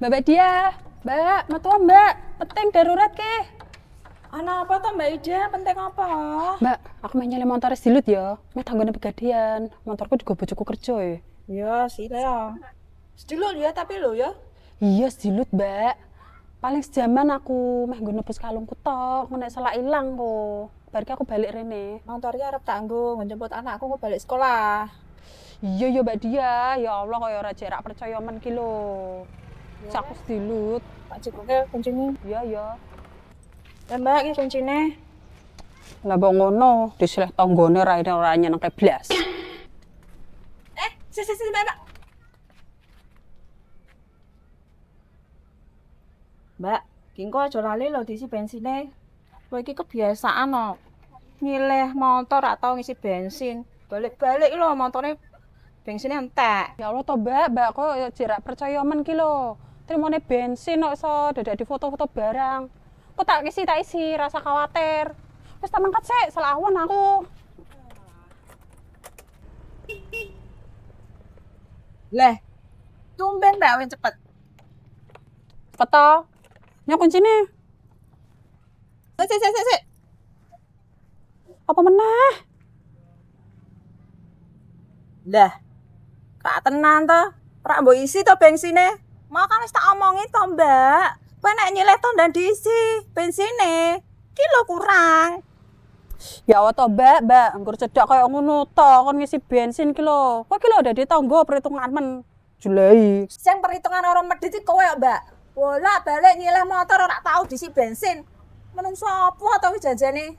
Mbak dia, Mbak, metu Mbak, penting darurat ke. Ana apa toh Mbak Ida? Penting apa? Mbak, aku main nyali motor silut ya. Meh tanggone begadian. Motorku juga bojoku kerja ya. Ya, sile ya. Sedulur ya tapi lo ya. Iya silut, Mbak. Paling sejaman aku meh nggo nebus kalungku tok, nek salah ilang kok. Barke aku balik rene. Motornya arep tak nggo njemput anakku kok balik sekolah. Iya ya Mbak dia, ya Allah kaya ora jerak percaya men ki lho. Aku silut. Tak jikoke kuncine. Iya ya. Ya Mbak, iki kuncine. Lah kok ngono, diseleh tanggane ora nyenengke blas. Si Mbak. Mbak, kingko aja lali lho diisi bensine. Kowe iki kebiasaan no. Milih motor atau ngisi bensin. Balik-balik lho motore bensinnya entek. Ya Allah toh Mbak kok ya jerak percaya men ki lho. Trimone bensin kok iso dadak di foto-foto barang. Kok tak isi, rasa khawatir. Wis tak mangkat sik, selawan aku. Leh, tumben Mbak wis cepet. Peto. Nya kuncine. Sik. Apa meneh? Lah, kak tenan to. Ora mbok isi to bensine. Mau kan wis tak omongi to, Mbak. Kowe nek nyileh to ndan diisi bensine. Ki lho kurang. Ya Allah toh Mbak, nggur cedak kaya ngono to, kon ngisi bensin ki lho. Kok ki lho dadi tangga perhitungan men. Julai. Sing perhitungan orang medhit iki kowe ya, Mbak. Bolak balik nyileh motor ora tau diisi bensin. Menungso apa to iki janjane?